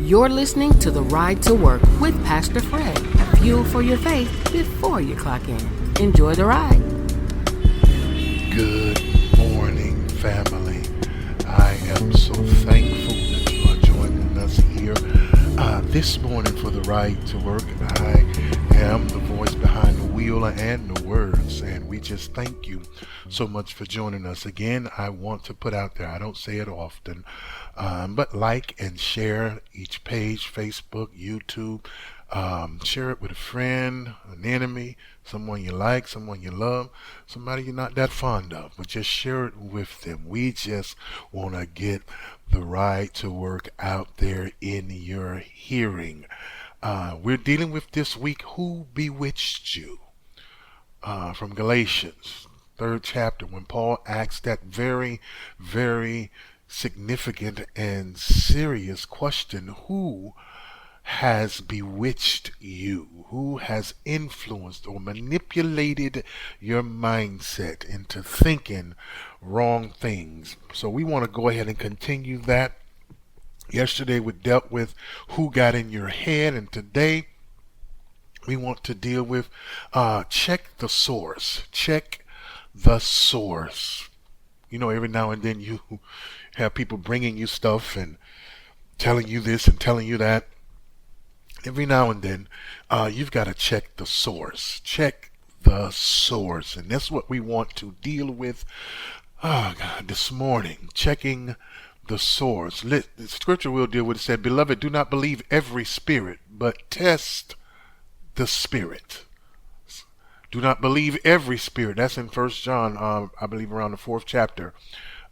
You're listening to The Ride to Work with Pastor Fred. Fuel for your faith before you clock in. Enjoy the ride. Good morning, family. I am so thankful that you are joining us here this morning for The Ride to Work. I am the voice behind the wheel and the words, and we just thank you so much for joining us. Again, I want to put out there, I don't say it often, but like and share each page, Facebook, YouTube. Share it with a friend, an enemy, someone you like, someone you love, somebody you're not that fond of, but just share it with them. We just want to get the Ride to Work out there in your hearing. We're dealing with this week, Who Bewitched You? From Galatians, 3rd chapter, when Paul asks that very, very significant and serious question: who has bewitched you? Who has influenced or manipulated your mindset into thinking wrong things? So we want to go ahead and continue that. Yesterday we dealt with who got in your head, and today we want to deal with check the source. Check the source. You know, every now and then you have people bringing you stuff and telling you this and telling you that. Every now and then you've got to check the source. Check the source. And that's what we want to deal with this morning. Checking the source. The scripture we'll deal with, it said, "Beloved, do not believe every spirit, but test the spirit." Do not believe every spirit. That's in 1 John, I believe around the 4th chapter.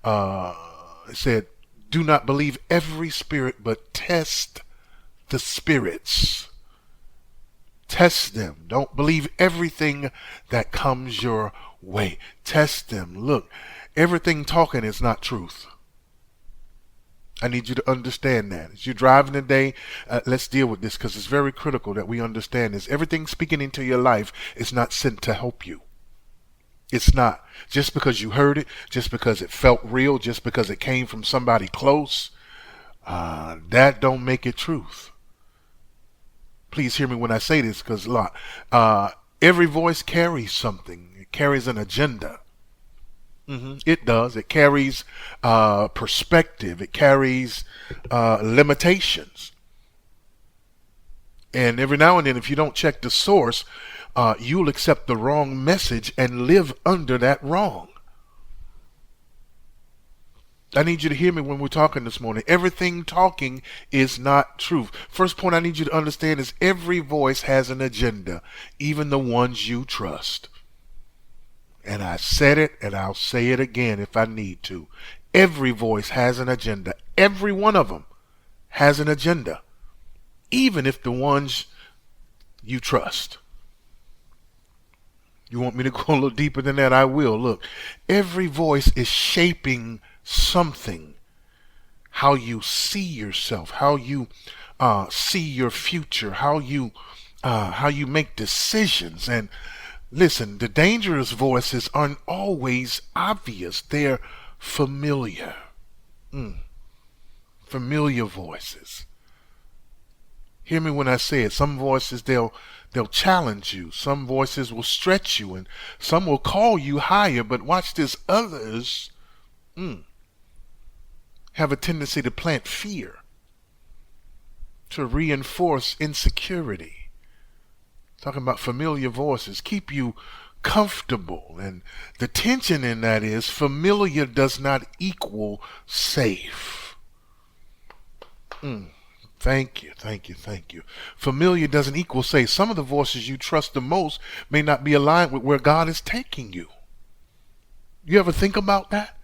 It said, do not believe every spirit, but test the spirits. Test them. Don't believe everything that comes your way. Test them. Look, everything talking is not truth. I need you to understand that. As you're driving today, let's deal with this because it's very critical that we understand this. Everything speaking into your life is not sent to help you. It's not. Just because you heard it, just because it felt real, just because it came from somebody close, that don't make it truth. Please hear me when I say this, because every voice carries something. It carries an agenda. It does. It carries perspective. It carries limitations. And every now and then, if you don't check the source, you'll accept the wrong message and live under that wrong. I need you to hear me when we're talking this morning. Everything talking is not truth. First point I need you to understand is every voice has an agenda, even the ones you trust. And I said it, and I'll say it again if I need to. Every voice has an agenda. Every one of them has an agenda, even if the ones you trust. You want me to go a little deeper than that? I will. Look, every voice is shaping something. How you see yourself, how you see your future, how you make decisions. And listen, the dangerous voices aren't always obvious. They're familiar. Familiar voices. Hear me when I say it. Some voices, they'll challenge you. Some voices will stretch you, and some will call you higher. But watch this. Others have a tendency to plant fear, to reinforce insecurity. Talking about familiar voices, keep you comfortable. And the tension in that is familiar does not equal safe. Thank you. Familiar doesn't equal safe. Some of the voices you trust the most may not be aligned with where God is taking you. You ever think about that?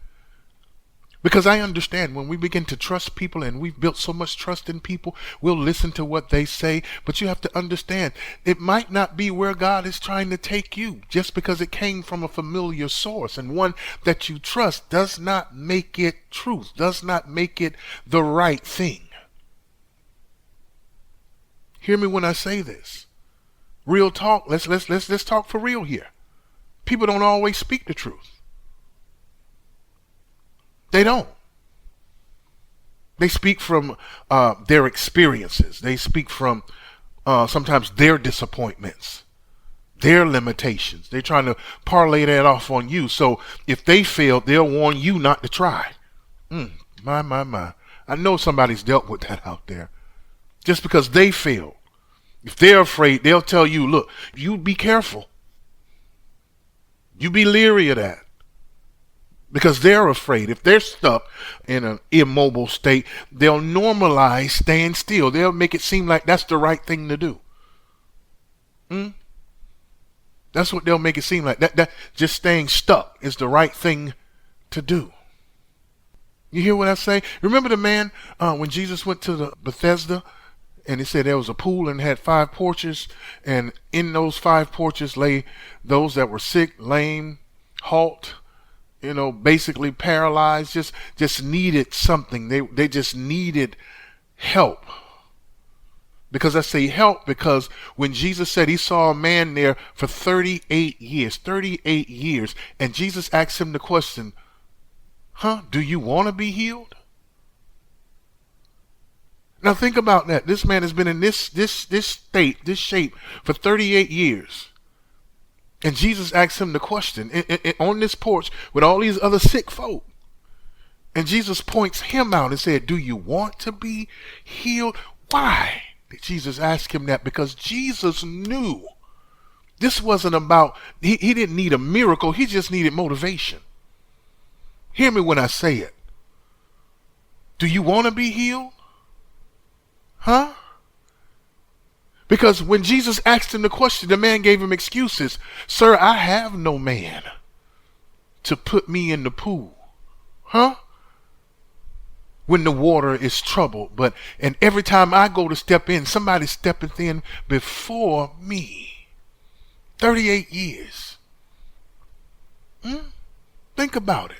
Because I understand when we begin to trust people, and we've built so much trust in people, we'll listen to what they say. But you have to understand, it might not be where God is trying to take you. Just because it came from a familiar source and one that you trust does not make it truth, does not make it the right thing. Hear me when I say this. Real talk. Let's talk for real here. People don't always speak the truth. They don't. They speak from their experiences. They speak from sometimes their disappointments, their limitations. They're trying to parlay that off on you. So if they fail, they'll warn you not to try. My. I know somebody's dealt with that out there. Just because they failed. If they're afraid, they'll tell you, look, you be careful. You be leery of that. Because they're afraid. If they're stuck in an immobile state, they'll normalize staying still. They'll make it seem like that's the right thing to do. That's what they'll make it seem like. That just staying stuck is the right thing to do. You hear what I say? Remember the man when Jesus went to the Bethesda and he said there was a pool and had 5 porches, and in those 5 porches lay those that were sick, lame, halt, basically paralyzed, just needed something. They just needed help. Because I say help because when Jesus said he saw a man there for 38 years, and Jesus asked him the question, do you want to be healed? Now think about that. This man has been in this state, this shape for 38 years. And Jesus asked him the question on this porch with all these other sick folk. And Jesus points him out and said, do you want to be healed? Why did Jesus ask him that? Because Jesus knew this wasn't about, he didn't need a miracle. He just needed motivation. Hear me when I say it. Do you want to be healed? Because when Jesus asked him the question, the man gave him excuses. Sir, I have no man to put me in the pool. When the water is troubled. And every time I go to step in, somebody steppeth in before me. 38 years. Think about it.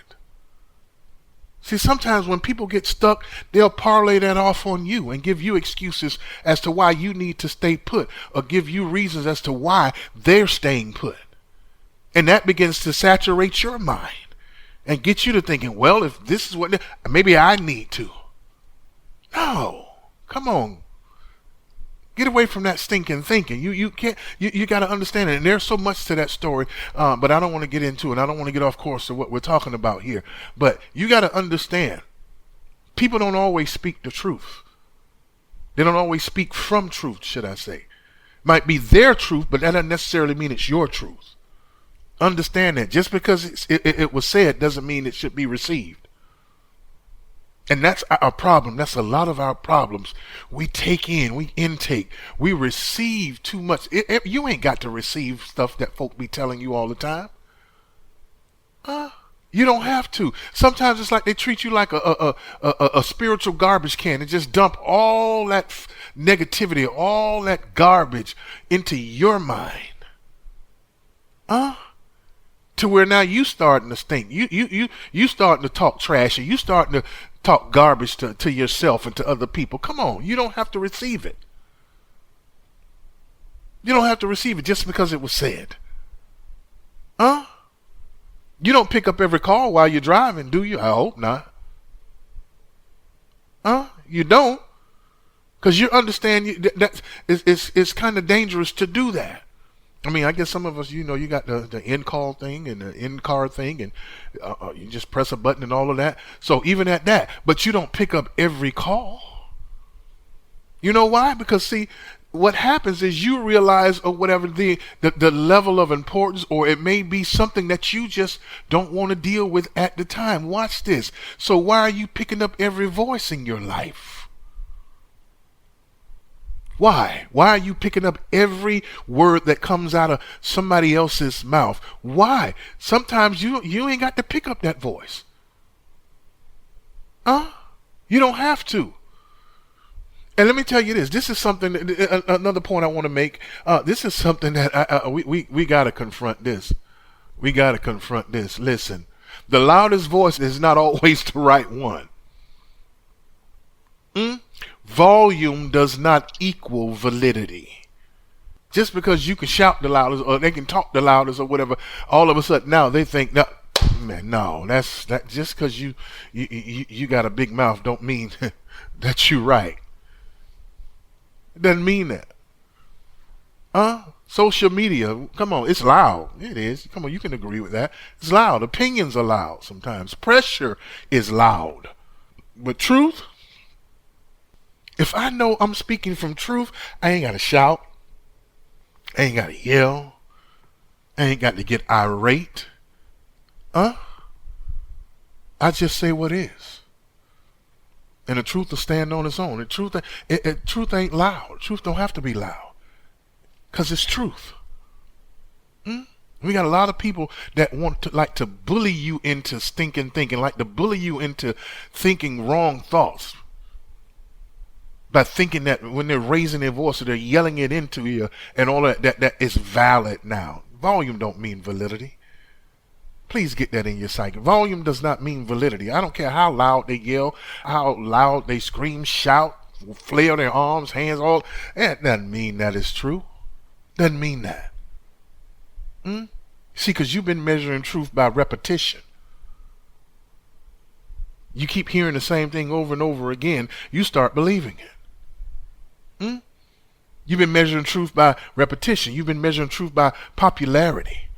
See, sometimes when people get stuck, they'll parlay that off on you and give you excuses as to why you need to stay put, or give you reasons as to why they're staying put. And that begins to saturate your mind and get you to thinking, well, if this is what, maybe I need to. No, come on. Get away from that stinking thinking. You can't. You got to understand it. And there's so much to that story, but I don't want to get into it. I don't want to get off course of what we're talking about here. But you got to understand, people don't always speak the truth. They don't always speak from truth, should I say. Might be their truth, but that doesn't necessarily mean it's your truth. Understand that. Just because it was said doesn't mean it should be received. And that's our problem. That's a lot of our problems. We take in, we intake, we receive too much. You ain't got to receive stuff that folk be telling you all the time. You don't have to. Sometimes it's like they treat you like a spiritual garbage can and just dump all that negativity, all that garbage into your mind. To where now you starting to stink. You starting to talk trash, and you starting to talk garbage to yourself and to other people. Come on, you don't have to receive it. You don't have to receive it just because it was said. You don't pick up every call while you're driving, do you? I hope not. You don't, because you understand that it's kind of dangerous to do that. I mean, I guess some of us, you got the in-call thing and the in-car thing, and you just press a button and all of that. So even at that, but you don't pick up every call. You know why? Because see, what happens is you realize, or whatever the level of importance, or it may be something that you just don't want to deal with at the time. Watch this. So why are you picking up every voice in your life? Why? Why are you picking up every word that comes out of somebody else's mouth? Why? Sometimes you ain't got to pick up that voice. You don't have to. And let me tell you this. This is something, another point I want to make. This is something that we got to confront this. We got to confront this. Listen, the loudest voice is not always the right one. Volume does not equal validity. Just because you can shout the loudest or they can talk the loudest or whatever, all of a sudden now they think, now Man, no, that's that. Just because you got a big mouth, don't mean that you right. It doesn't mean that. Social media, come on, it's loud. It is. Come on, you can agree with that. It's loud. Opinions are loud sometimes. Pressure is loud. But truth, if I know I'm speaking from truth, I ain't got to shout. I ain't got to yell. I ain't got to get irate. I just say what is. And the truth will stand on its own. The truth, truth ain't loud. Truth don't have to be loud. Because it's truth. We got a lot of people that want to like to bully you into stinking thinking, like to bully you into thinking wrong thoughts. By thinking that when they're raising their voice or they're yelling it into you and all that is valid now. Volume don't mean validity. Please get that in your psyche. Volume does not mean validity. I don't care how loud they yell, how loud they scream, shout, flail their arms, hands, all. That doesn't mean that is true. Doesn't mean that. See, because you've been measuring truth by repetition. You keep hearing the same thing over and over again, you start believing it. You've been measuring truth by repetition. You've been measuring truth by popularity.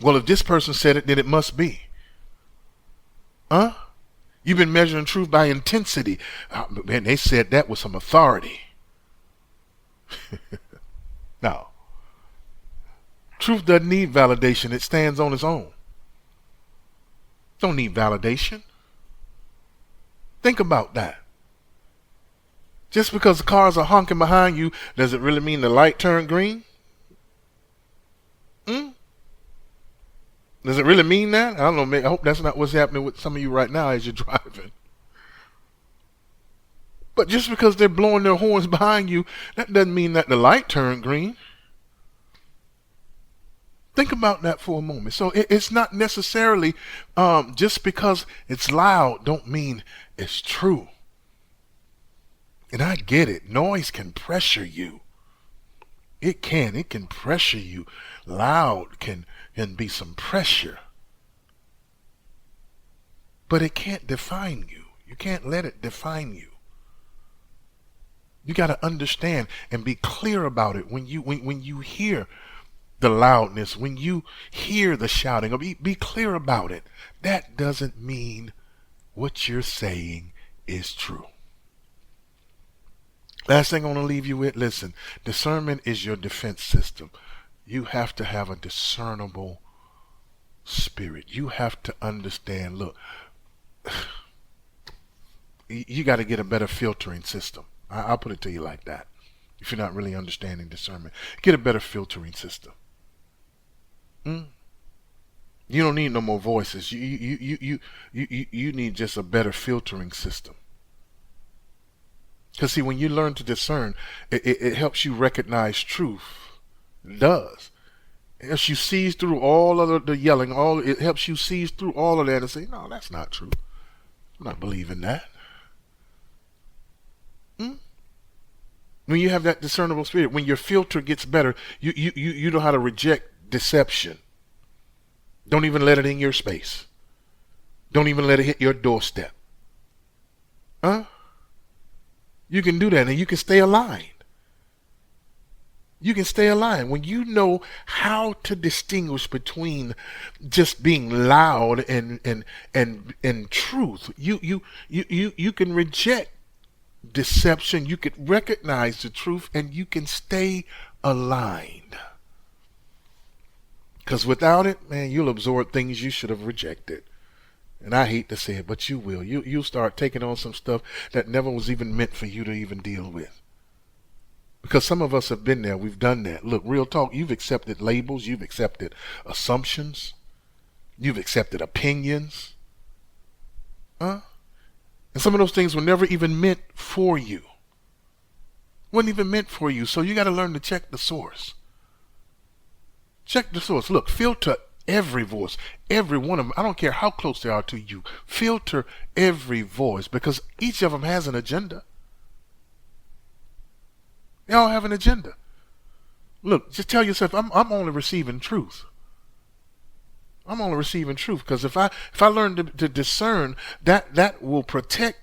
Well, if this person said it, then it must be. You've been measuring truth by intensity. Man, they said that with some authority. No. Truth doesn't need validation. It stands on its own. Don't need validation. Think about that. Just because the cars are honking behind you, does it really mean the light turned green? Does it really mean that? I don't know. I hope that's not what's happening with some of you right now as you're driving. But just because they're blowing their horns behind you, that doesn't mean that the light turned green. Think about that for a moment. So it's not necessarily just because it's loud don't mean it's true. And I get it. Noise can pressure you. It can pressure you. Loud can be some pressure. But it can't define you. You can't let it define you. You got to understand and be clear about it when you hear the loudness, when you hear the shouting, or be clear about it. That doesn't mean what you're saying is true. Last thing I want to leave you with, listen, discernment is your defense system. You have to have a discernible spirit. You have to understand, look, you got to get a better filtering system. I'll put it to you like that. If you're not really understanding discernment, get a better filtering system. You don't need no more voices. You need just a better filtering system. Because see, when you learn to discern, it helps you recognize truth. It does. It helps you seize through all of the yelling. It helps you seize through all of that and say, no, that's not true. I'm not believing that. When you have that discernible spirit, when your filter gets better, you know how to reject deception. Don't even let it in your space. Don't even let it hit your doorstep. You can do that and you can stay aligned. You can stay aligned when you know how to distinguish between just being loud and truth. You can reject deception. You can recognize the truth and you can stay aligned. Because without it, man, you'll absorb things you should have rejected. And I hate to say it, but you will. You'll start taking on some stuff that never was even meant for you to even deal with. Because some of us have been there. We've done that. Look, real talk, you've accepted labels. You've accepted assumptions. You've accepted opinions. And some of those things were never even meant for you. Wasn't even meant for you. So you got to learn to check the source. Check the source. Look, filter every voice, every one of them. I don't care how close they are to you. Filter every voice because each of them has an agenda. They all have an agenda. Look, just tell yourself, I'm only receiving truth. I'm only receiving truth. Because if I learn to discern, that will protect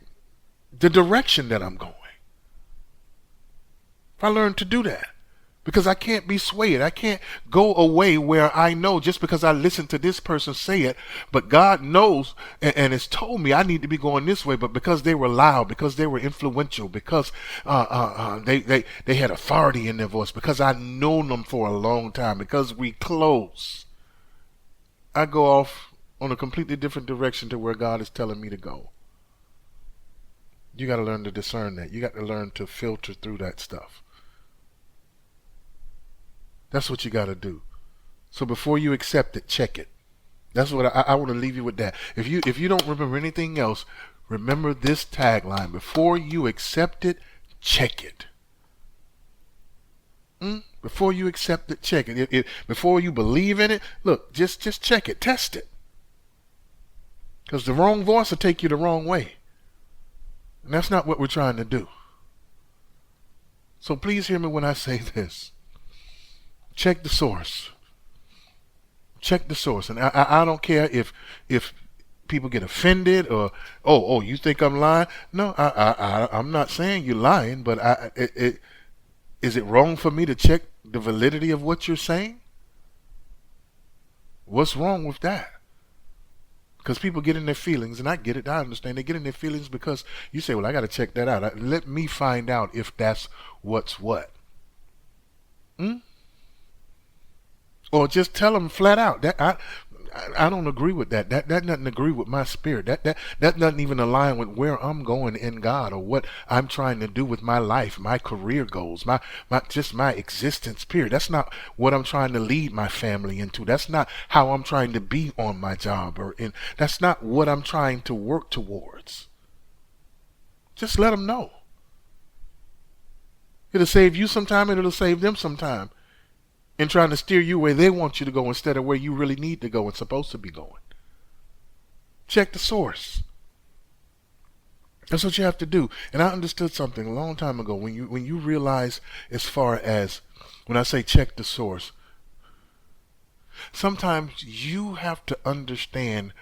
the direction that I'm going. If I learn to do that. Because I can't be swayed. I can't go away where I know just because I listened to this person say it, but God knows and has told me I need to be going this way. But because they were loud, because they were influential, because they had authority in their voice, because I've known them for a long time, because we close, I go off on a completely different direction to where God is telling me to go. You got to learn to discern that. You got to learn to filter through that stuff. That's what you got to do. So before you accept it, check it. That's what I want to leave you with that. If you don't remember anything else, remember this tagline. Before you accept it, check it. Before you accept it, check it. Before you believe in it, look, just check it. Test it. Because the wrong voice will take you the wrong way. And that's not what we're trying to do. So please hear me when I say this. Check the source. Check the source. And I don't care if people get offended or oh you think I'm lying? No, I'm not saying you're lying, but is it wrong for me to check the validity of what you're saying? What's wrong with that? Because people get in their feelings, and I get it, I understand. They get in their feelings because you say, well, I got to check that out. Let me find out if that's what's what. Or just tell them flat out that I don't agree with that. That doesn't agree with my spirit. That doesn't even align with where I'm going in God or what I'm trying to do with my life, my career goals, my existence. Period. That's not what I'm trying to lead my family into. That's not how I'm trying to be on my job, that's not what I'm trying to work towards. Just let them know. It'll save you some time, and it'll save them some time. In trying to steer you where they want you to go instead of where you really need to go and supposed to be going. Check the source. That's what you have to do. And I understood something a long time ago when you realize, as far as when I say check the source, sometimes you have to understand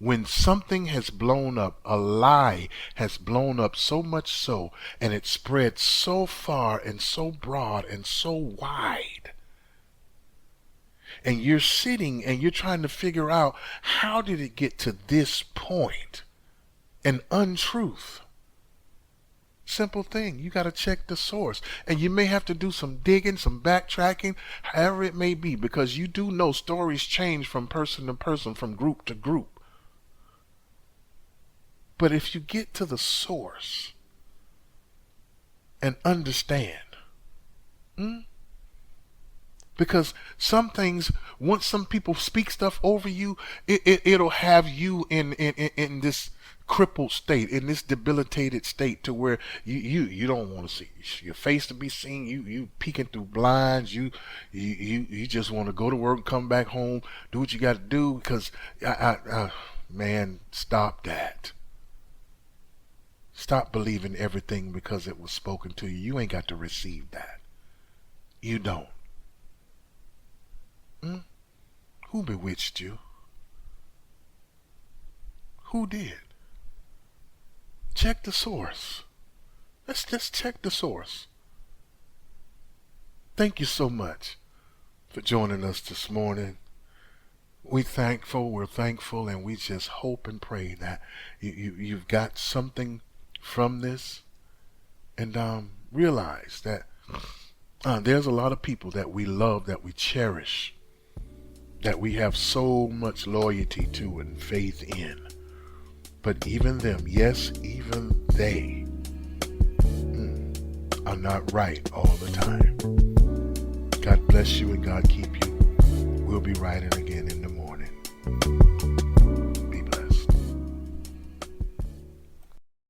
when something has blown up, a lie has blown up so much so, and it spread so far and so broad and so wide, and you're sitting and you're trying to figure out, how did it get to this point? An untruth. Simple thing. You got to check the source. And you may have to do some digging, some backtracking, however it may be, because you do know stories change from person to person, from group to group. But if you get to the source and understand, because some things, once some people speak stuff over you, it'll have you in this crippled state, in this debilitated state, to where you don't want to see your face to be seen. You peeking through blinds. You just want to go to work, come back home, do what you got to do. Because man, stop that. Stop believing everything because it was spoken to you. You ain't got to receive that. You don't. Who bewitched you? Who did? Check the source. Let's just check the source. Thank you so much for joining us this morning. We're thankful, and we just hope and pray that you've got something from this, and realize that there's a lot of people that we love, that we cherish, that we have so much loyalty to and faith in. But even them, yes, even they are not right all the time. God bless you and God keep you. We'll be riding again in the morning.